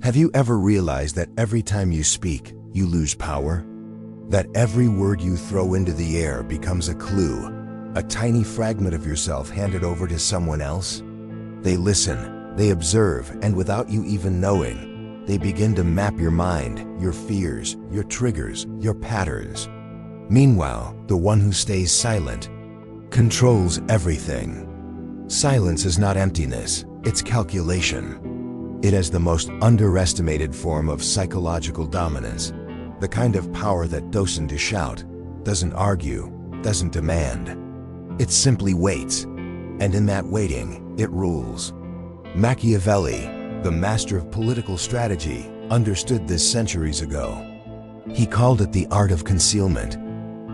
Have you ever realized that every time you speak, you lose power? That every word you throw into the air becomes a clue, a tiny fragment of yourself handed over to someone else? They listen, they observe, and without you even knowing, they begin to map your mind, your fears, your triggers, your patterns. Meanwhile, the one who stays silent controls everything. Silence is not emptiness, it's calculation. It is the most underestimated form of psychological dominance, the kind of power that doesn't shout, doesn't argue, doesn't demand. It simply waits, and in that waiting, it rules. Machiavelli, the master of political strategy, understood this centuries ago. He called it the art of concealment,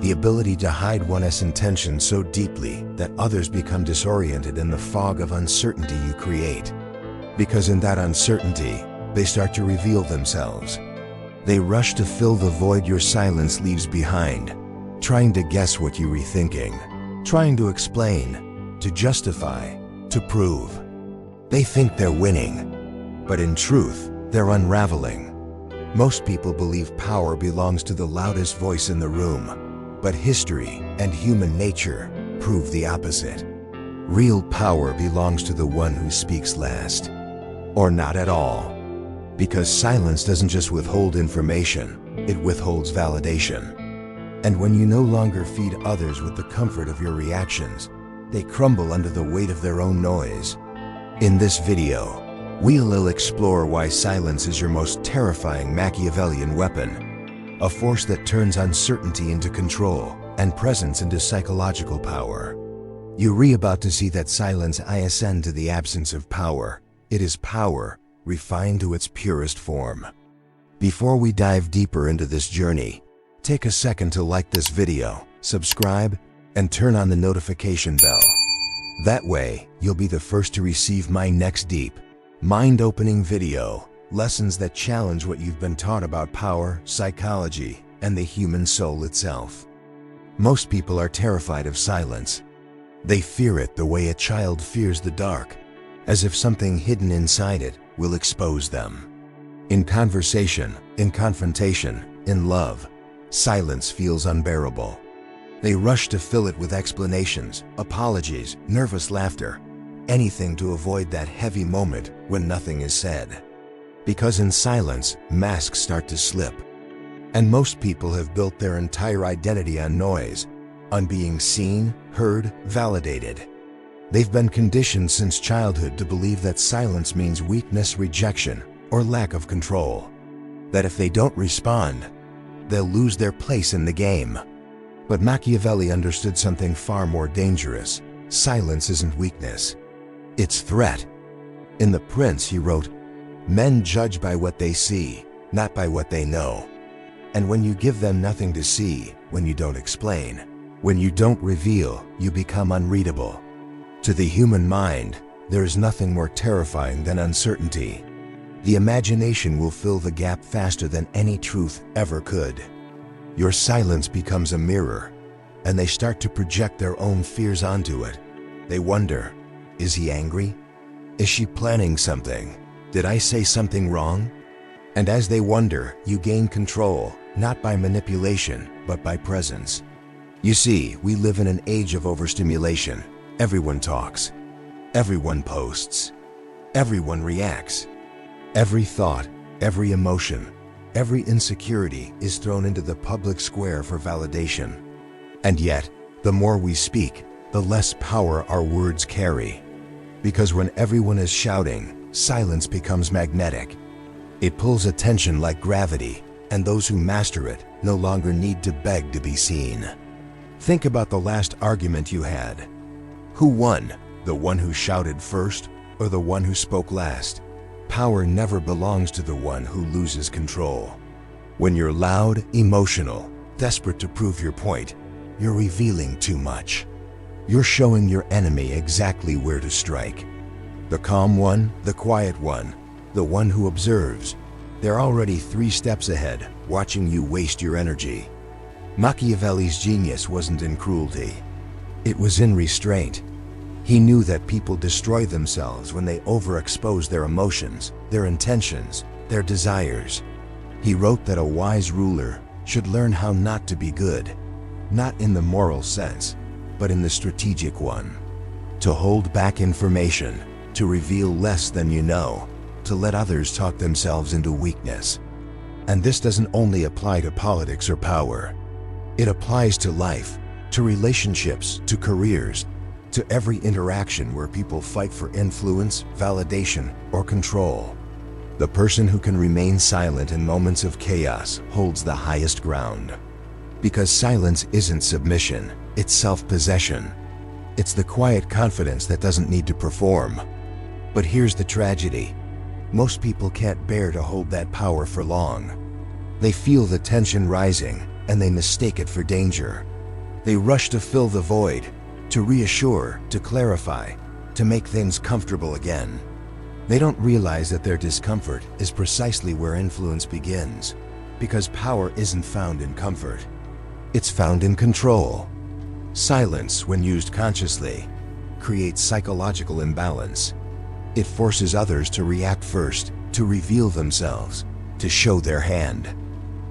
the ability to hide one's intentions so deeply that others become disoriented in the fog of uncertainty you create. Because in that uncertainty, they start to reveal themselves. They rush to fill the void your silence leaves behind, trying to guess what you're rethinking, trying to explain, to justify, to prove. They think they're winning, but in truth, they're unraveling. Most people believe power belongs to the loudest voice in the room, but history and human nature prove the opposite. Real power belongs to the one who speaks last, or not at all. Because silence doesn't just withhold information, it withholds validation. And when you no longer feed others with the comfort of your reactions, they crumble under the weight of their own noise. In this video, we'll explore why silence is your most terrifying Machiavellian weapon, a force that turns uncertainty into control and presence into psychological power. You're about to see that silence ascend to the absence of power. It is power, refined to its purest form. Before we dive deeper into this journey, take a second to like this video, subscribe, and turn on the notification bell. That way, you'll be the first to receive my next deep, mind-opening video, lessons that challenge what you've been taught about power, psychology, and the human soul itself. Most people are terrified of silence. They fear it the way a child fears the dark, as if something hidden inside it will expose them. In conversation, in confrontation, in love, silence feels unbearable. They rush to fill it with explanations, apologies, nervous laughter, anything to avoid that heavy moment when nothing is said. Because in silence, masks start to slip. And most people have built their entire identity on noise, on being seen, heard, validated. They've been conditioned since childhood to believe that silence means weakness, rejection, or lack of control. That if they don't respond, they'll lose their place in the game. But Machiavelli understood something far more dangerous. Silence isn't weakness, it's threat. In The Prince, he wrote, "Men judge by what they see, not by what they know." And when you give them nothing to see, when you don't explain, when you don't reveal, you become unreadable. To the human mind, there is nothing more terrifying than uncertainty. The imagination will fill the gap faster than any truth ever could. Your silence becomes a mirror, and they start to project their own fears onto it. They wonder, is he angry? Is she planning something? Did I say something wrong? And as they wonder, you gain control, not by manipulation, but by presence. You see, we live in an age of overstimulation. Everyone talks. Everyone posts. Everyone reacts. Every thought, every emotion, every insecurity is thrown into the public square for validation. And yet, the more we speak, the less power our words carry. Because when everyone is shouting, silence becomes magnetic. It pulls attention like gravity, and those who master it no longer need to beg to be seen. Think about the last argument you had. Who won? The one who shouted first, or the one who spoke last? Power never belongs to the one who loses control. When you're loud, emotional, desperate to prove your point, you're revealing too much. You're showing your enemy exactly where to strike. The calm one, the quiet one, the one who observes, they're already 3 steps ahead, watching you waste your energy. Machiavelli's genius wasn't in cruelty. It was in restraint. He knew that people destroy themselves when they overexpose their emotions, their intentions, their desires. He wrote that a wise ruler should learn how not to be good, not in the moral sense, but in the strategic one. To hold back information, to reveal less than you know, to let others talk themselves into weakness. And this doesn't only apply to politics or power. It applies to life, to relationships, to careers, to every interaction where people fight for influence, validation, or control. The person who can remain silent in moments of chaos holds the highest ground. Because silence isn't submission, it's self-possession. It's the quiet confidence that doesn't need to perform. But here's the tragedy. Most people can't bear to hold that power for long. They feel the tension rising, and they mistake it for danger. They rush to fill the void, to reassure, to clarify, to make things comfortable again. They don't realize that their discomfort is precisely where influence begins, because power isn't found in comfort. It's found in control. Silence, when used consciously, creates psychological imbalance. It forces others to react first, to reveal themselves, to show their hand.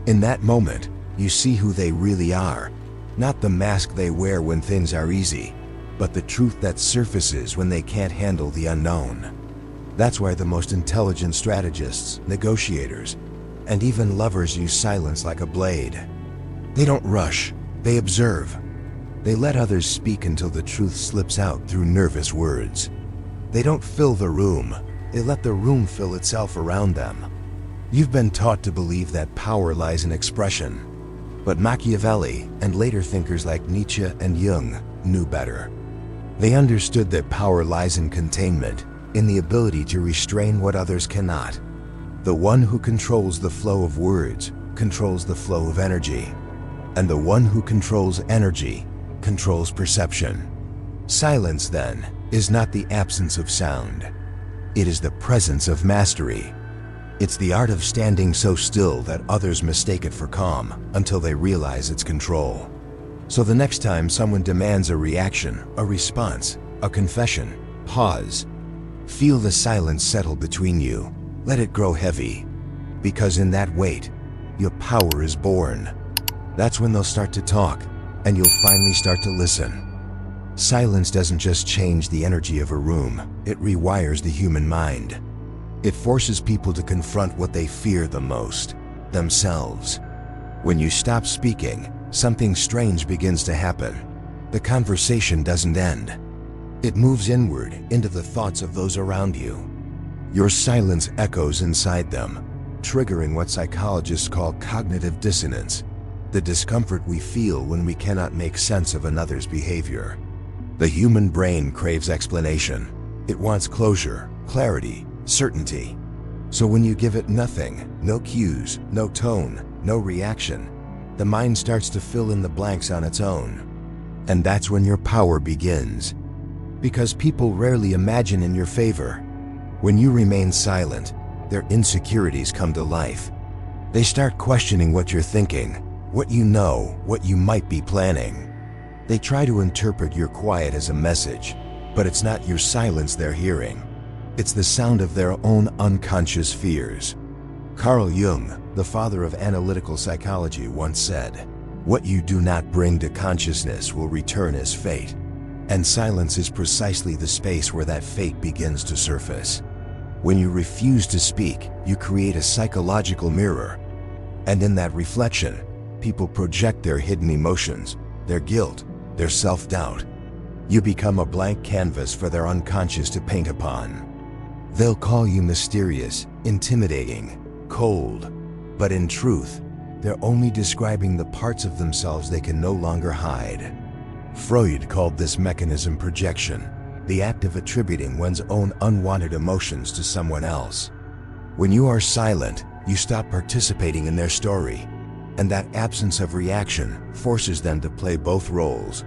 In that moment, you see who they really are, not the mask they wear when things are easy, but the truth that surfaces when they can't handle the unknown. That's why the most intelligent strategists, negotiators, and even lovers use silence like a blade. They don't rush, they observe. They let others speak until the truth slips out through nervous words. They don't fill the room, they let the room fill itself around them. You've been taught to believe that power lies in expression. But Machiavelli and later thinkers like Nietzsche and Jung knew better. They understood that power lies in containment, in the ability to restrain what others cannot. The one who controls the flow of words controls the flow of energy. And the one who controls energy controls perception. Silence, then, is not the absence of sound. It is the presence of mastery. It's the art of standing so still that others mistake it for calm until they realize its control. So the next time someone demands a reaction, a response, a confession, pause. Feel the silence settle between you. Let it grow heavy. Because in that wait, your power is born. That's when they'll start to talk, and you'll finally start to listen. Silence doesn't just change the energy of a room, it rewires the human mind. It forces people to confront what they fear the most, themselves. When you stop speaking, something strange begins to happen. The conversation doesn't end. It moves inward into the thoughts of those around you. Your silence echoes inside them, triggering what psychologists call cognitive dissonance, the discomfort we feel when we cannot make sense of another's behavior. The human brain craves explanation. It wants closure, clarity, certainty. So when you give it nothing, no cues, no tone, no reaction, the mind starts to fill in the blanks on its own. And that's when your power begins. Because people rarely imagine in your favor. When you remain silent, their insecurities come to life. They start questioning what you're thinking, what you know, what you might be planning. They try to interpret your quiet as a message, but it's not your silence they're hearing. It's the sound of their own unconscious fears. Carl Jung, the father of analytical psychology, once said, "What you do not bring to consciousness will return as fate." And silence is precisely the space where that fate begins to surface. When you refuse to speak, you create a psychological mirror. And in that reflection, people project their hidden emotions, their guilt, their self-doubt. You become a blank canvas for their unconscious to paint upon. They'll call you mysterious, intimidating, cold, but in truth, they're only describing the parts of themselves they can no longer hide. Freud called this mechanism projection, the act of attributing one's own unwanted emotions to someone else. When you are silent, you stop participating in their story, and that absence of reaction forces them to play both roles,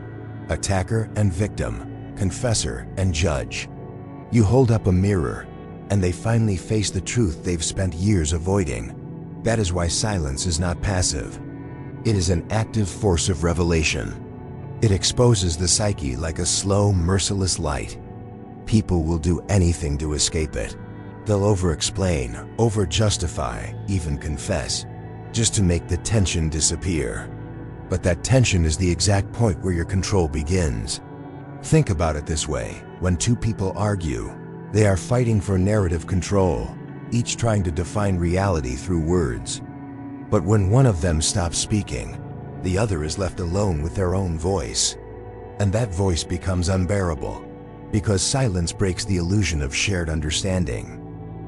attacker and victim, confessor and judge. You hold up a mirror, and they finally face the truth they've spent years avoiding. That is why silence is not passive. It is an active force of revelation. It exposes the psyche like a slow, merciless light. People will do anything to escape it. They'll over-explain, over-justify, even confess, just to make the tension disappear. But that tension is the exact point where your control begins. Think about it this way. When two people argue, they are fighting for narrative control, each trying to define reality through words. But when one of them stops speaking, the other is left alone with their own voice. And that voice becomes unbearable, because silence breaks the illusion of shared understanding.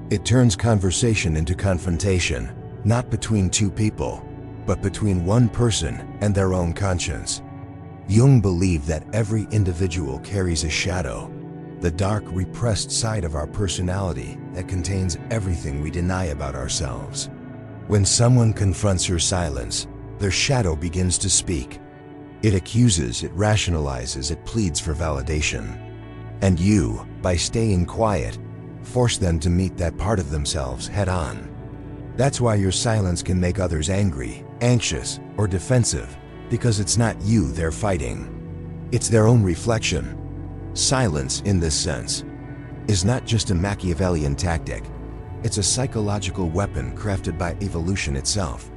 It turns conversation into confrontation, not between two people, but between one person and their own conscience. Jung believed that every individual carries a shadow, the dark, repressed side of our personality that contains everything we deny about ourselves. When someone confronts your silence, their shadow begins to speak. It accuses, it rationalizes, it pleads for validation. And you, by staying quiet, force them to meet that part of themselves head-on. That's why your silence can make others angry, anxious, or defensive, because it's not you they're fighting. It's their own reflection. Silence, in this sense, is not just a Machiavellian tactic. It's a psychological weapon crafted by evolution itself.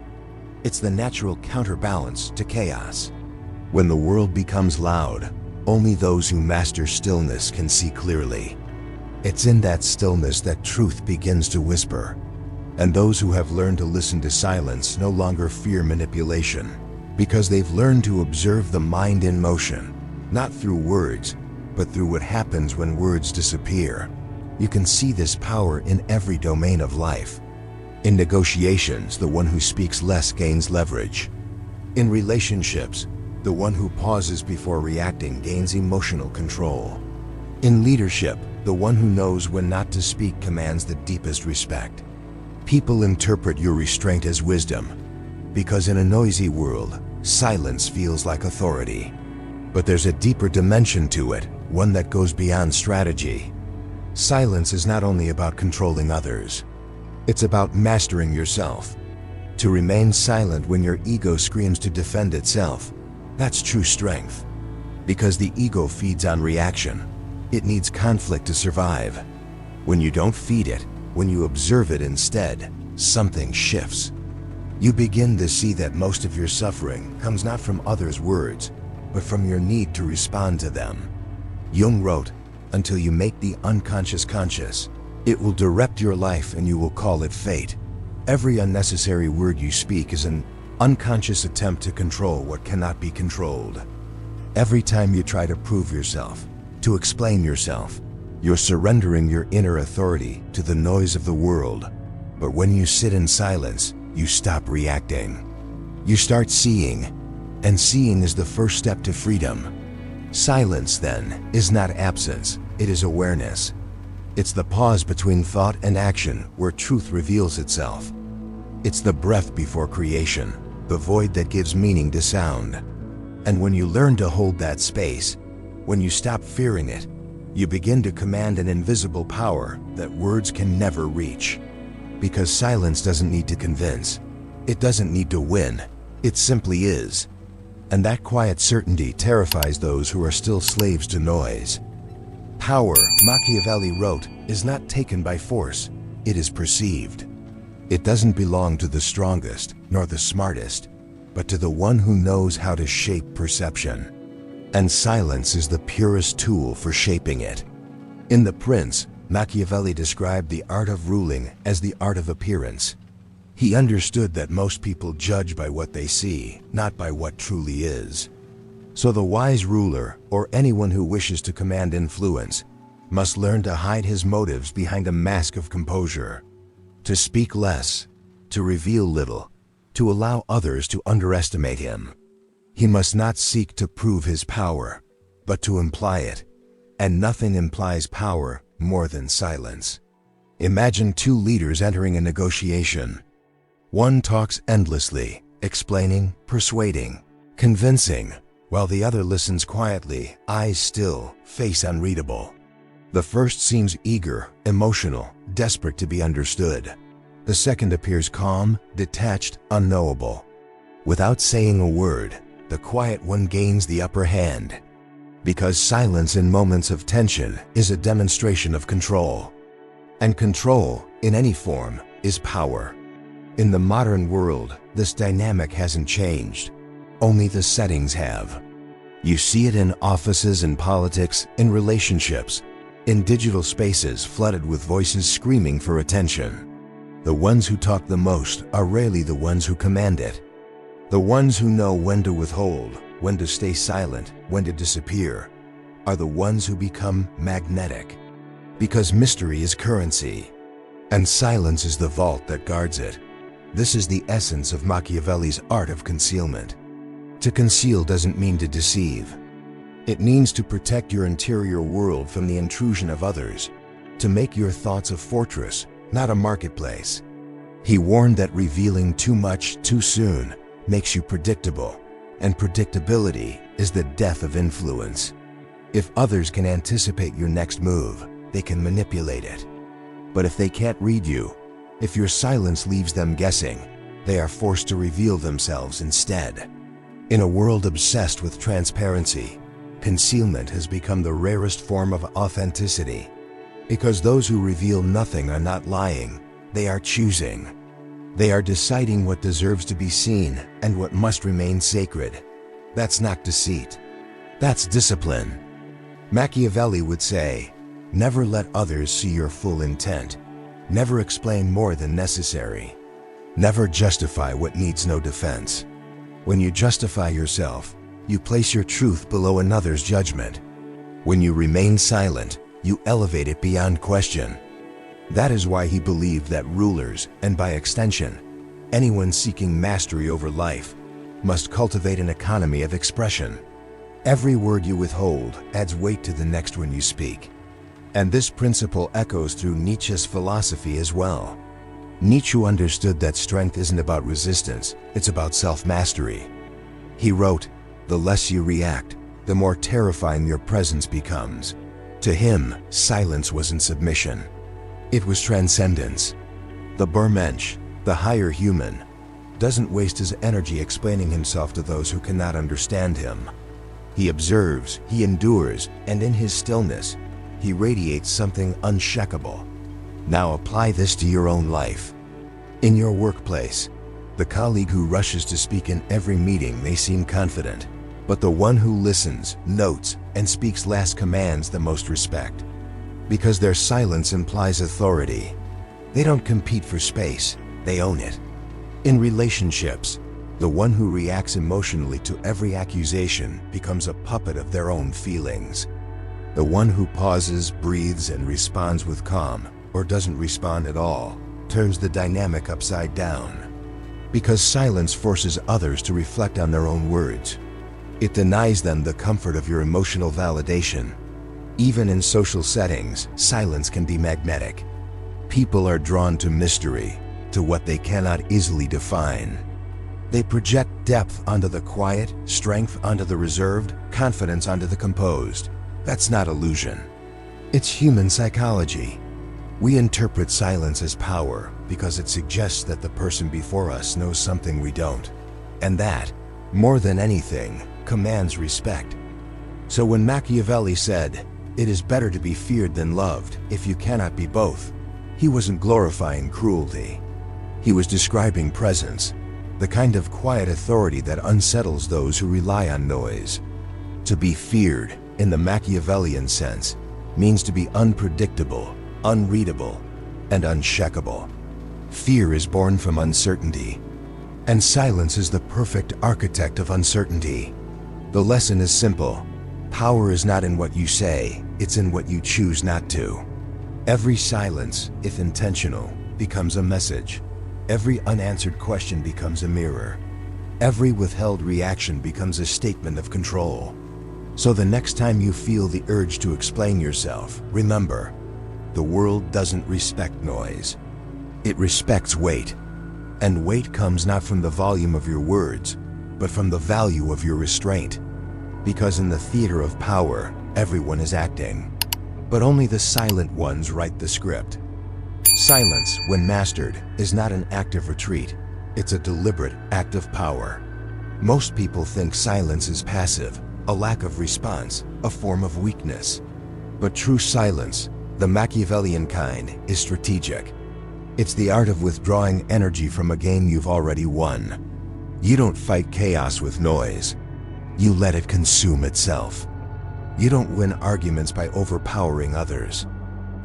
It's the natural counterbalance to chaos. When the world becomes loud, only those who master stillness can see clearly. It's in that stillness that truth begins to whisper. And those who have learned to listen to silence no longer fear manipulation, because they've learned to observe the mind in motion, not through words, but through what happens when words disappear. You can see this power in every domain of life. In negotiations, the one who speaks less gains leverage. In relationships, the one who pauses before reacting gains emotional control. In leadership, the one who knows when not to speak commands the deepest respect. People interpret your restraint as wisdom, because in a noisy world, silence feels like authority. But there's a deeper dimension to it, one that goes beyond strategy. Silence is not only about controlling others. It's about mastering yourself. To remain silent when your ego screams to defend itself, that's true strength. Because the ego feeds on reaction. It needs conflict to survive. When you don't feed it, when you observe it instead, something shifts. You begin to see that most of your suffering comes not from others' words, but from your need to respond to them. Jung wrote, "Until you make the unconscious conscious, it will direct your life and you will call it fate." Every unnecessary word you speak is an unconscious attempt to control what cannot be controlled. Every time you try to prove yourself, to explain yourself, you're surrendering your inner authority to the noise of the world. But when you sit in silence, you stop reacting. You start seeing, and seeing is the first step to freedom. Silence, then, is not absence, it is awareness. It's the pause between thought and action where truth reveals itself. It's the breath before creation, the void that gives meaning to sound. And when you learn to hold that space, when you stop fearing it, you begin to command an invisible power that words can never reach. Because silence doesn't need to convince. It doesn't need to win. It simply is. And that quiet certainty terrifies those who are still slaves to noise. Power, Machiavelli wrote, is not taken by force. It is perceived. It doesn't belong to the strongest, nor the smartest, but to the one who knows how to shape perception. And silence is the purest tool for shaping it. In The Prince, Machiavelli described the art of ruling as the art of appearance. He understood that most people judge by what they see, not by what truly is. So the wise ruler, or anyone who wishes to command influence, must learn to hide his motives behind a mask of composure. To speak less, to reveal little, to allow others to underestimate him. He must not seek to prove his power, but to imply it. And nothing implies power more than silence. Imagine two leaders entering a negotiation. One talks endlessly, explaining, persuading, convincing, while the other listens quietly, eyes still, face unreadable. The first seems eager, emotional, desperate to be understood. The second appears calm, detached, unknowable. Without saying a word, the quiet one gains the upper hand. Because silence in moments of tension is a demonstration of control. And control, in any form, is power. In the modern world, this dynamic hasn't changed. Only the settings have. You see it in offices and politics, in relationships, in digital spaces flooded with voices screaming for attention. The ones who talk the most are rarely the ones who command it. The ones who know when to withhold, when to stay silent, when to disappear, are the ones who become magnetic. Because mystery is currency, and silence is the vault that guards it. This is the essence of Machiavelli's Art of Concealment. To conceal doesn't mean to deceive. It means to protect your interior world from the intrusion of others, to make your thoughts a fortress, not a marketplace. He warned that revealing too much too soon makes you predictable, and predictability is the death of influence. If others can anticipate your next move, they can manipulate it. But if they can't read you, if your silence leaves them guessing, they are forced to reveal themselves instead. In a world obsessed with transparency, concealment has become the rarest form of authenticity. Because those who reveal nothing are not lying, they are choosing. They are deciding what deserves to be seen and what must remain sacred. That's not deceit. That's discipline. Machiavelli would say, never let others see your full intent. Never explain more than necessary. Never justify what needs no defense. When you justify yourself, you place your truth below another's judgment. When you remain silent, you elevate it beyond question. That is why he believed that rulers, and by extension, anyone seeking mastery over life, must cultivate an economy of expression. Every word you withhold adds weight to the next one you speak. And this principle echoes through Nietzsche's philosophy as well. Nietzsche understood that strength isn't about resistance, it's about self-mastery. He wrote, "The less you react, the more terrifying your presence becomes." To him, silence wasn't submission. It was transcendence. The Bermensch, the higher human, doesn't waste his energy explaining himself to those who cannot understand him. He observes, he endures, and in his stillness, he radiates something unshakable. Now apply this to your own life. In your workplace, the colleague who rushes to speak in every meeting may seem confident, but the one who listens, notes, and speaks last commands the most respect. Because their silence implies authority. They don't compete for space, they own it. In relationships, the one who reacts emotionally to every accusation becomes a puppet of their own feelings. The one who pauses, breathes, and responds with calm, or doesn't respond at all, turns the dynamic upside down. Because silence forces others to reflect on their own words. It denies them the comfort of your emotional validation. Even in social settings, silence can be magnetic. People are drawn to mystery, to what they cannot easily define. They project depth onto the quiet, strength onto the reserved, confidence onto the composed. That's not illusion. It's human psychology. We interpret silence as power because it suggests that the person before us knows something we don't. And that, more than anything, commands respect. So when Machiavelli said, "It is better to be feared than loved if you cannot be both," he wasn't glorifying cruelty. He was describing presence, the kind of quiet authority that unsettles those who rely on noise. To be feared, in the Machiavellian sense, means to be unpredictable, unreadable, and unshakable. Fear is born from uncertainty, and silence is the perfect architect of uncertainty. The lesson is simple. Power is not in what you say, it's in what you choose not to. Every silence, if intentional, becomes a message. Every unanswered question becomes a mirror. Every withheld reaction becomes a statement of control. So the next time you feel the urge to explain yourself, remember, the world doesn't respect noise. It respects weight. And weight comes not from the volume of your words, but from the value of your restraint. Because in the theater of power, everyone is acting. But only the silent ones write the script. Silence, when mastered, is not an act of retreat. It's a deliberate act of power. Most people think silence is passive, a lack of response, a form of weakness. But true silence, The Machiavellian kind is strategic. It's the art of withdrawing energy from a game you've already won. You don't fight chaos with noise. You let it consume itself. You don't win arguments by overpowering others.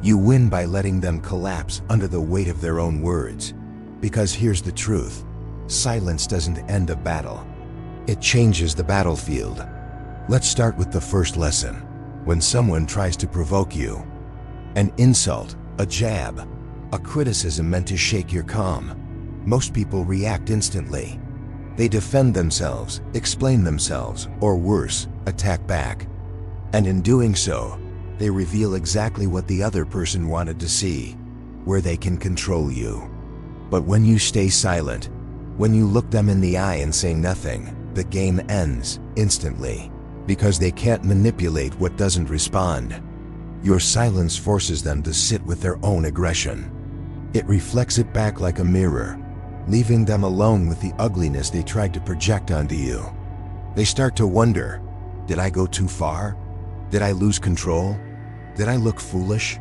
You win by letting them collapse under the weight of their own words. Because here's the truth: silence doesn't end a battle. It changes the battlefield. Let's start with the first lesson. When someone tries to provoke you, an insult, a jab, a criticism meant to shake your calm, most people react instantly. They defend themselves, explain themselves, or worse, attack back. And in doing so, they reveal exactly what the other person wanted to see, where they can control you. But when you stay silent, when you look them in the eye and say nothing, the game ends instantly, because they can't manipulate what doesn't respond. Your silence forces them to sit with their own aggression. It reflects it back like a mirror, leaving them alone with the ugliness they tried to project onto you. They start to wonder, did I go too far? Did I lose control? Did I look foolish?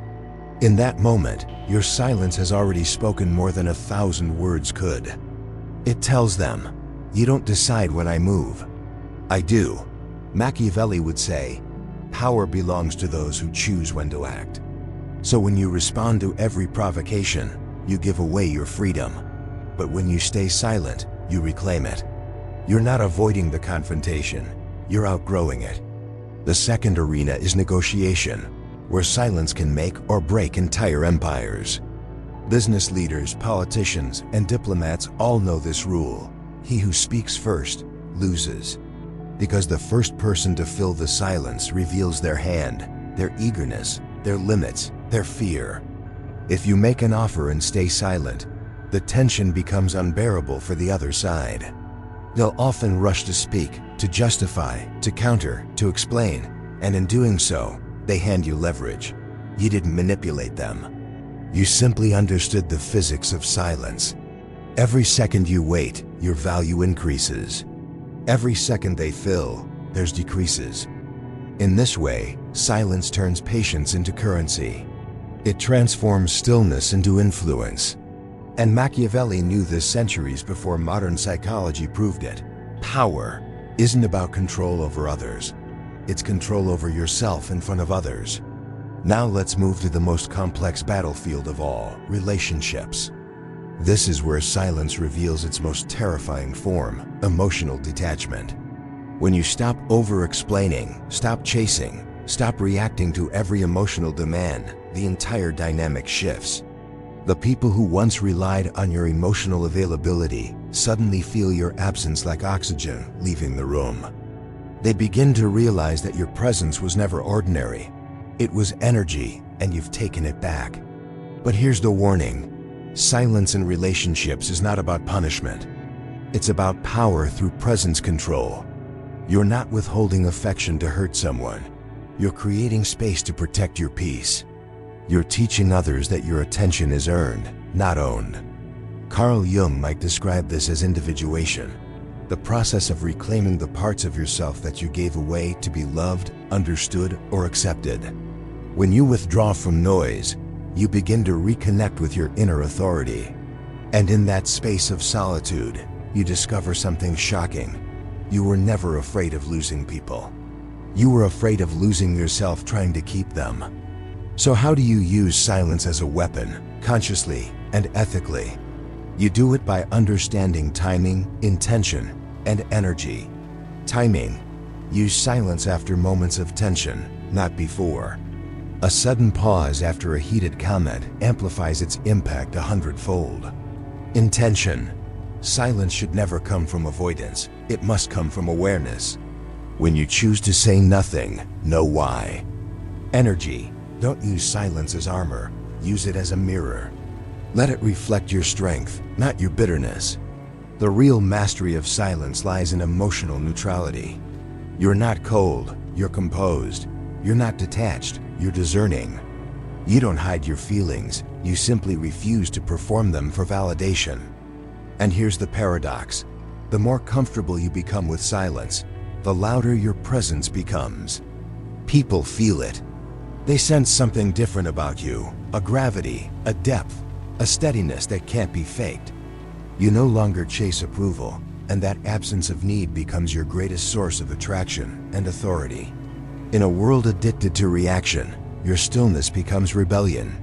In that moment, your silence has already spoken more than 1,000 words could. It tells them, you don't decide when I move. I do. Machiavelli would say, power belongs to those who choose when to act. So when you respond to every provocation, you give away your freedom. But when you stay silent, you reclaim it. You're not avoiding the confrontation, you're outgrowing it. The second arena is negotiation, where silence can make or break entire empires. Business leaders, politicians, and diplomats all know this rule. He who speaks first loses. Because the first person to fill the silence reveals their hand, their eagerness, their limits, their fear. If you make an offer and stay silent, the tension becomes unbearable for the other side. They'll often rush to speak, to justify, to counter, to explain, and in doing so, they hand you leverage. You didn't manipulate them. You simply understood the physics of silence. Every second you wait, your value increases. Every second they fill, theirs decreases. In this way, silence turns patience into currency. It transforms stillness into influence. And Machiavelli knew this centuries before modern psychology proved it. Power isn't about control over others. It's control over yourself in front of others. Now let's move to the most complex battlefield of all, relationships. This is where silence reveals its most terrifying form, emotional detachment. When you stop over-explaining, stop chasing, stop reacting to every emotional demand, the entire dynamic shifts. The people who once relied on your emotional availability suddenly feel your absence like oxygen leaving the room. They begin to realize that your presence was never ordinary. It was energy, and you've taken it back. But here's the warning. Silence in relationships is not about punishment. It's about power through presence control. You're not withholding affection to hurt someone. You're creating space to protect your peace. You're teaching others that your attention is earned, not owned. Carl Jung might describe this as individuation, the process of reclaiming the parts of yourself that you gave away to be loved, understood, or accepted. When you withdraw from noise, you begin to reconnect with your inner authority. And in that space of solitude, you discover something shocking. You were never afraid of losing people. You were afraid of losing yourself trying to keep them. So how do you use silence as a weapon, consciously and ethically? You do it by understanding timing, intention, and energy. Timing. Use silence after moments of tension, not before. A sudden pause after a heated comment amplifies its impact 100-fold. Intention. Silence should never come from avoidance. It must come from awareness. When you choose to say nothing, know why. Energy. Don't use silence as armor. Use it as a mirror. Let it reflect your strength, not your bitterness. The real mastery of silence lies in emotional neutrality. You're not cold, you're composed. You're not detached, you're discerning. You don't hide your feelings, you simply refuse to perform them for validation. And here's the paradox. The more comfortable you become with silence, the louder your presence becomes. People feel it. They sense something different about you, a gravity, a depth, a steadiness that can't be faked. You no longer chase approval, and that absence of need becomes your greatest source of attraction and authority. In a world addicted to reaction, your stillness becomes rebellion.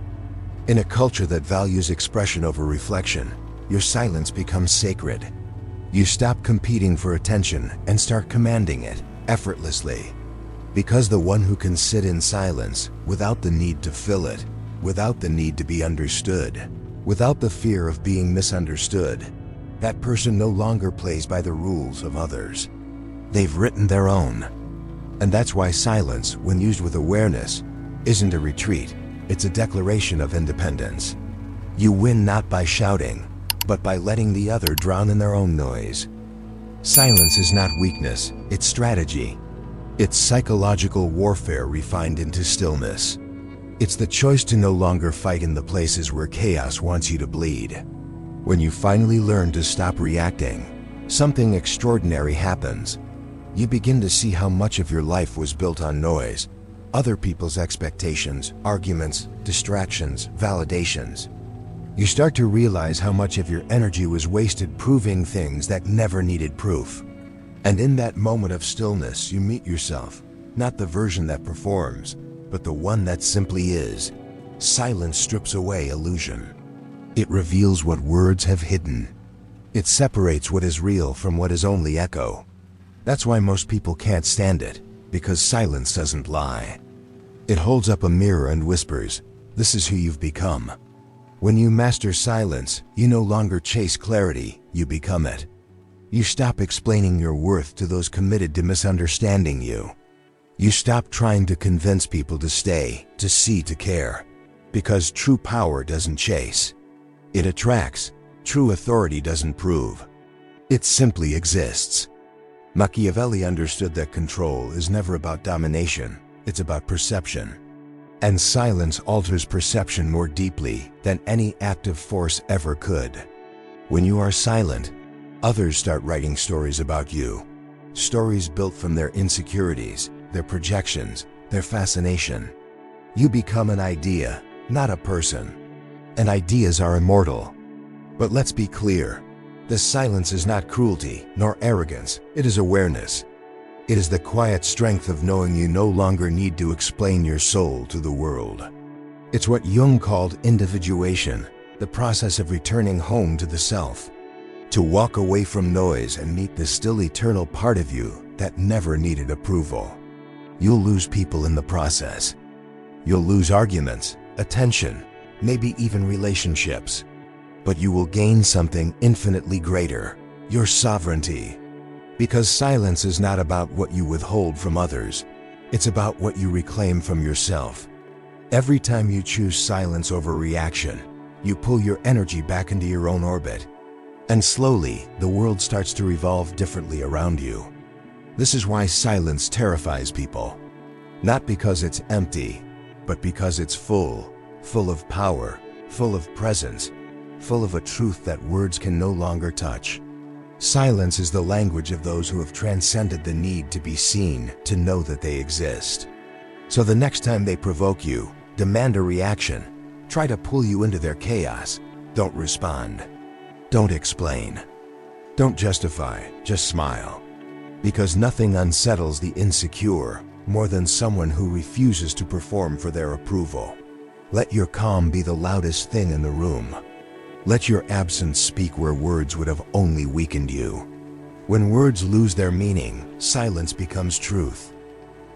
In a culture that values expression over reflection, your silence becomes sacred. You stop competing for attention and start commanding it effortlessly. Because the one who can sit in silence without the need to fill it, without the need to be understood, without the fear of being misunderstood, that person no longer plays by the rules of others. They've written their own. And that's why silence, when used with awareness, isn't a retreat, it's a declaration of independence. You win not by shouting, but by letting the other drown in their own noise. Silence is not weakness, it's strategy. It's psychological warfare refined into stillness. It's the choice to no longer fight in the places where chaos wants you to bleed. When you finally learn to stop reacting, something extraordinary happens. You begin to see how much of your life was built on noise, other people's expectations, arguments, distractions, validations. You start to realize how much of your energy was wasted proving things that never needed proof. And in that moment of stillness, you meet yourself, not the version that performs, but the one that simply is. Silence strips away illusion. It reveals what words have hidden. It separates what is real from what is only echo. That's why most people can't stand it, because silence doesn't lie. It holds up a mirror and whispers, "This is who you've become." When you master silence, you no longer chase clarity, you become it. You stop explaining your worth to those committed to misunderstanding you. You stop trying to convince people to stay, to see, to care. Because true power doesn't chase. It attracts. True authority doesn't prove. It simply exists. Machiavelli understood that control is never about domination, it's about perception. And silence alters perception more deeply than any active force ever could. When you are silent, others start writing stories about you. Stories built from their insecurities, their projections, their fascination. You become an idea, not a person. And ideas are immortal. But let's be clear, the silence is not cruelty nor arrogance, it is awareness. It is the quiet strength of knowing you no longer need to explain your soul to the world. It's what Jung called individuation, the process of returning home to the self. To walk away from noise and meet the still eternal part of you that never needed approval. You'll lose people in the process. You'll lose arguments, attention, maybe even relationships. But you will gain something infinitely greater, your sovereignty. Because silence is not about what you withhold from others, it's about what you reclaim from yourself. Every time you choose silence over reaction, you pull your energy back into your own orbit. And slowly, the world starts to revolve differently around you. This is why silence terrifies people. Not because it's empty, but because it's full of power, full of presence, full of a truth that words can no longer touch. Silence is the language of those who have transcended the need to be seen, to know that they exist. So the next time they provoke you, demand a reaction, try to pull you into their chaos, don't respond. Don't explain. Don't justify, just smile. Because nothing unsettles the insecure more than someone who refuses to perform for their approval. Let your calm be the loudest thing in the room. Let your absence speak where words would have only weakened you. When words lose their meaning, silence becomes truth.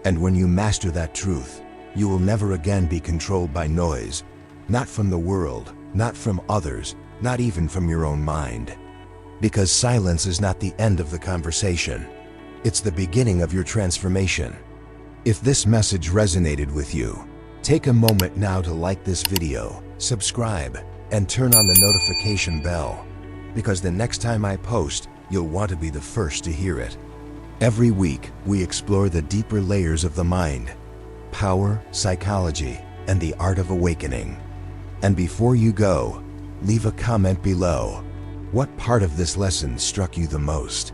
And when you master that truth, you will never again be controlled by noise, not from the world, not from others, not even from your own mind. Because silence is not the end of the conversation. It's the beginning of your transformation. If this message resonated with you, take a moment now to like this video, subscribe, and turn on the notification bell. Because the next time I post, you'll want to be the first to hear it. Every week, we explore the deeper layers of the mind, power, psychology, and the art of awakening. And before you go, leave a comment below. What part of this lesson struck you the most?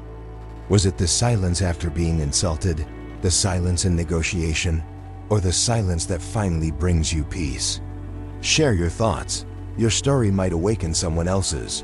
Was it the silence after being insulted? The silence in negotiation? or the silence that finally brings you peace? Share your thoughts. Your story might awaken someone else's.